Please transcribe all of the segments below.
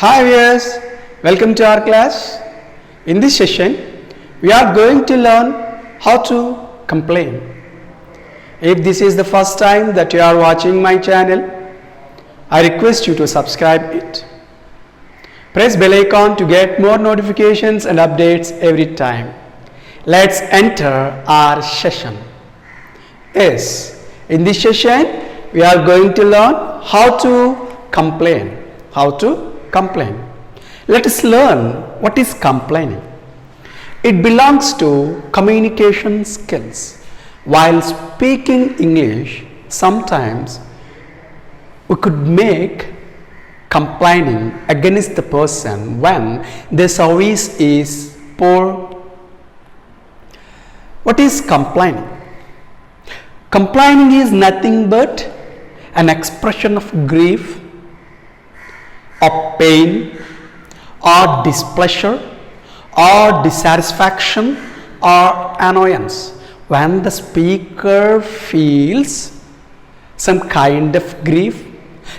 Hi viewers, welcome to our class. In this session, we are going to learn how to complain. If this is the first time that you are watching my channel, I request you to subscribe it. Press bell icon to get more notifications and updates every time. Let's enter our session. Yes, in this session, we are going to learn how to complain. Complain. Let us learn what is complaining. It belongs to communication skills. While speaking English, sometimes we could make complaining against the person when the service is poor. What is complaining? Complaining is nothing but an expression of grief, or pain, or displeasure, or dissatisfaction, or annoyance when the speaker feels some kind of grief,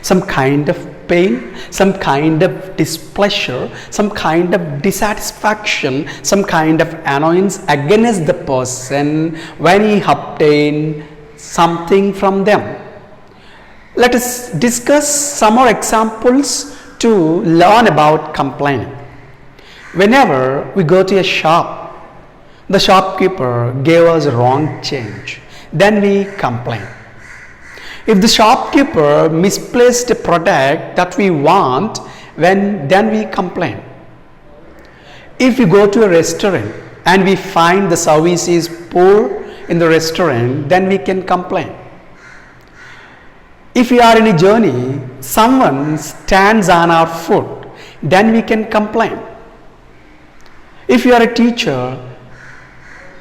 some kind of pain, some kind of displeasure, some kind of dissatisfaction, some kind of annoyance against the person when he obtained something from them. Let us discuss some more examples to learn about complaining. Whenever we go to a shop, the shopkeeper gave us wrong change, then we complain. If the shopkeeper misplaced a product that we want, then we complain. If we go to a restaurant and we find the service is poor in the restaurant, then we can complain. If we are in a journey, someone stands on our foot, then we can complain. If you are a teacher,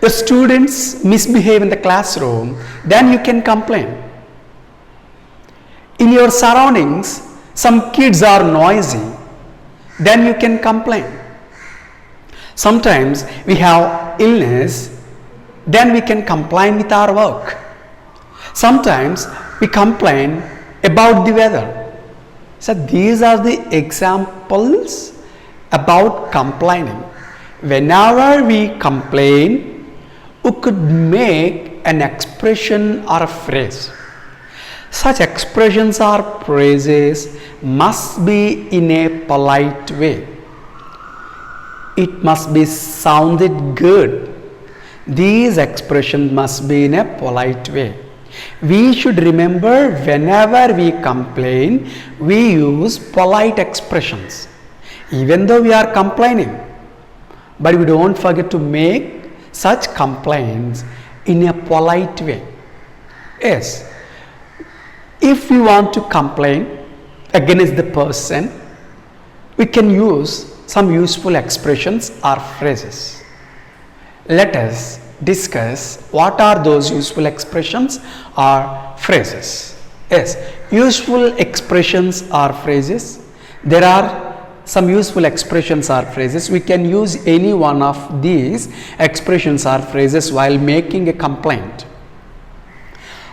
the students misbehave in the classroom, then you can complain. In your surroundings, some kids are noisy, then you can complain. Sometimes we have illness, then we can complain with our work. Sometimes we complain about the weather. So these are the examples about complaining. Whenever we complain, we could make an expression or a phrase. Such expressions or phrases must be in a polite way. It must be sounded good. These expressions must be in a polite way. We should remember whenever we complain, we use polite expressions. Even though we are complaining, but we don't forget to make such complaints in a polite way. Yes, if we want to complain against the person, we can use some useful expressions or phrases. Let us discuss what are those useful expressions or phrases. Yes, useful expressions or phrases. There are some useful expressions or phrases. We can use any one of these expressions or phrases while making a complaint.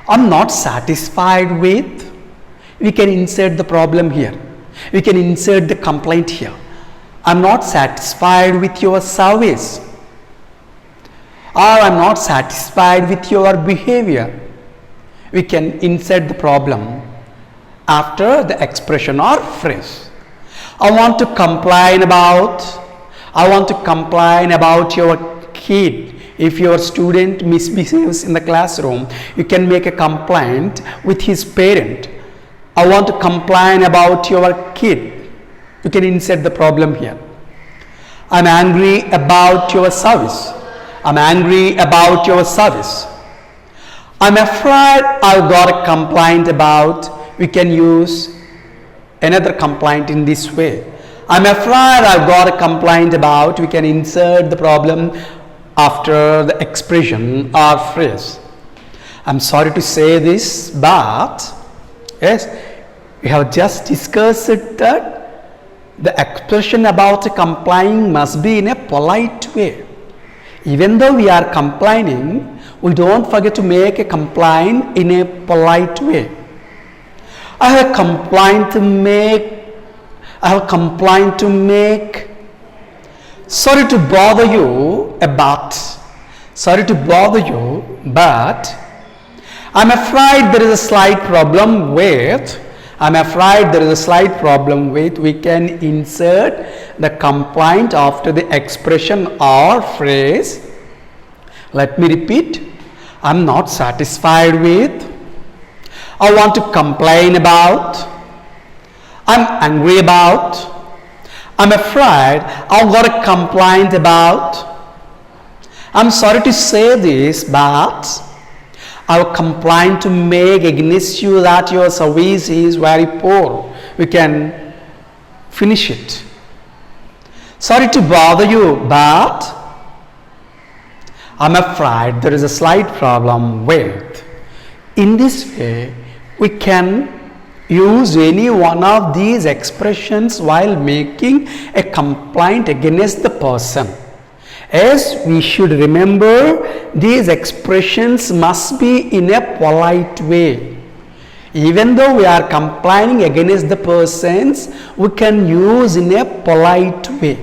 I'm not satisfied with. We can insert the problem here. We can insert the complaint here. I'm not satisfied with your service. Or I'm not satisfied with your behavior. We can insert the problem after the expression or phrase. I want to complain about your kid. If your student misbehaves in the classroom, you can make a complaint with his parent. I want to complain about your kid. You can insert the problem here. I'm angry about your service. I'm angry about your service. I'm afraid I've got a complaint about. We can use another complaint in this way. I'm afraid I've got a complaint about. We can insert the problem after the expression or phrase. I'm sorry to say this, but yes, we have just discussed that the expression about complaining must be in a polite way. Even though we are complaining, we don't forget to make a complaint in a polite way. I have a complaint to make I have a complaint to make. Sorry to bother you, but I'm afraid there is a slight problem with. We can insert the complaint after the expression or phrase. Let me repeat. I'm not satisfied with. I want to complain about. I'm angry about. I'm afraid I've got a complaint about. I'm sorry to say this, but I have a complaint to make against you that your service is very poor. We can finish it. Sorry to bother you, but I'm afraid there is a slight problem with. In this way, we can use any one of these expressions while making a complaint against the person. As we should remember, these expressions must be in a polite way. Even though we are complaining against the persons, we can use in a polite way.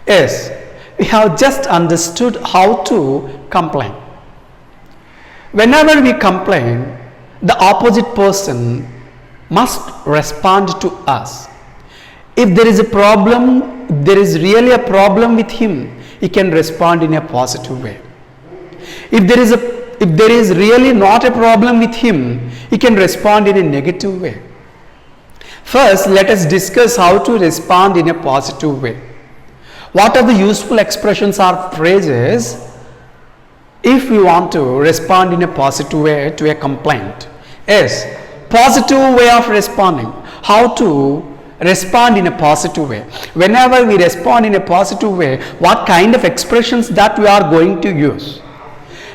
Yes, we have just understood how to complain. Whenever we complain, the opposite person must respond to us. If there is a problem, if there is really a problem with him, he can respond in a positive way. If there is really not a problem with him, he can respond in a negative way. First, let us discuss how to respond in a positive way. What are the useful expressions or phrases if we want to respond in a positive way to a complaint? Yes, positive way of responding. How to respond in a positive way? Whenever we respond in a positive way, what kind of expressions that we are going to use?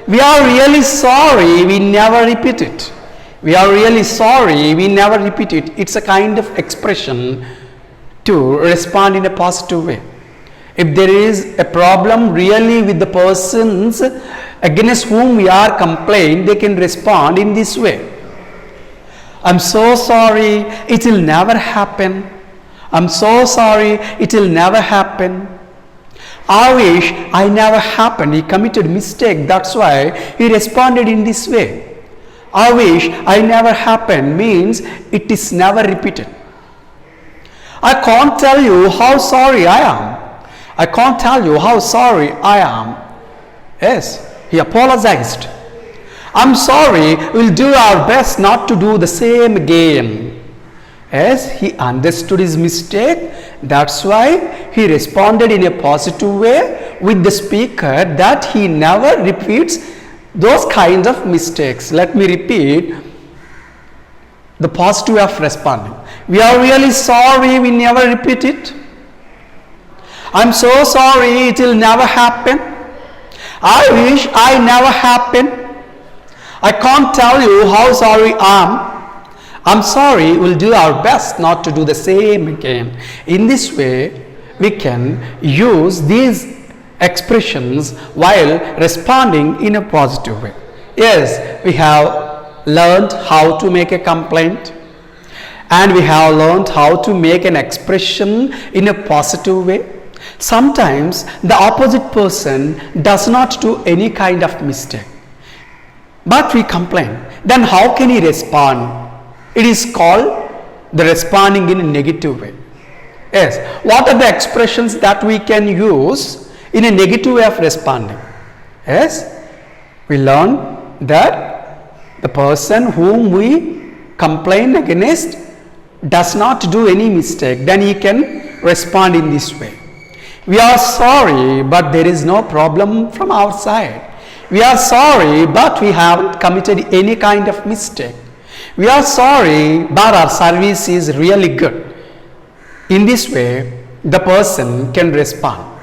We are really sorry, we never repeat it. It's a kind of expression to respond in a positive way. If there is a problem really with the persons against whom we are complaining, they can respond in this way. I'm so sorry, it will never happen. I'm so sorry, it will never happen. I wish I never happened. He committed a mistake, that's why he responded in this way. I wish I never happened means it is never repeated. I can't tell you how sorry I am. Yes, he apologized. I'm sorry, we'll do our best not to do the same again. Yes, he understood his mistake. That's why he responded in a positive way with the speaker that he never repeats those kinds of mistakes. Let me repeat the positive way of responding. We are really sorry, we never repeat it. I'm so sorry, it will never happen. I wish I never happened. I can't tell you how sorry I am. I'm sorry, we'll do our best not to do the same again. In this way, we can use these expressions while responding in a positive way. Yes, we have learned how to make a complaint, and we have learned how to make an expression in a positive way. Sometimes the opposite person does not do any kind of mistake, but we complain. Then how can he respond? It is called the responding in a negative way. Yes, what are the expressions that we can use in a negative way of responding? Yes, we learn that the person whom we complain against does not do any mistake, then he can respond in this way. We are sorry, but there is no problem from our side. We are sorry, but we haven't committed any kind of mistake. We are sorry, but our service is really good. In this way, the person can respond.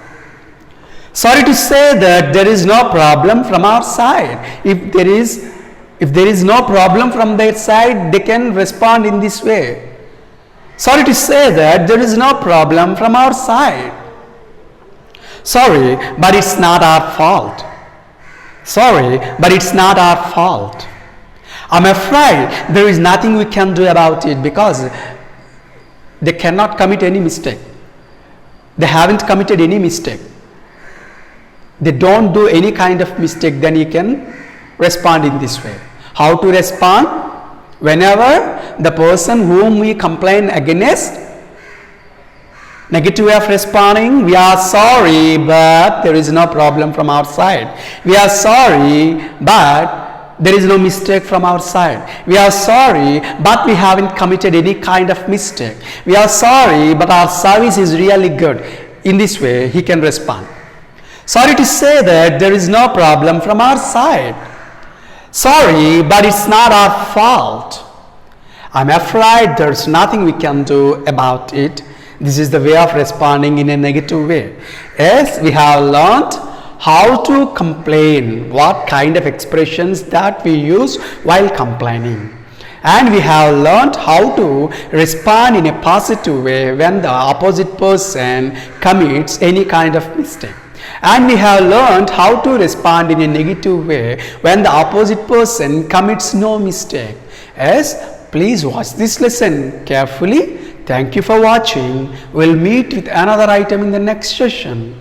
Sorry to say that there is no problem from our side. If there is no problem from their side, they can respond in this way. Sorry to say that there is no problem from our side. Sorry, but it's not our fault. Sorry, but it's not our fault. I'm afraid there is nothing we can do about it because they cannot commit any mistake. They haven't committed any mistake. They don't do any kind of mistake, then you can respond in this way. How to respond? Whenever the person whom we complain against, negative way of responding, we are sorry, but there is no problem from our side. We are sorry, but there is no mistake from our side. We are sorry, but we haven't committed any kind of mistake. We are sorry, but our service is really good. In this way, he can respond. Sorry to say that there is no problem from our side. Sorry, but it's not our fault. I'm afraid there's nothing we can do about it. This is the way of responding in a negative way. Yes, we have learned how to complain, what kind of expressions that we use while complaining. And we have learned how to respond in a positive way when the opposite person commits any kind of mistake. And we have learned how to respond in a negative way when the opposite person commits no mistake. Yes, please watch this lesson carefully. Thank you for watching. We'll meet with another item in the next session.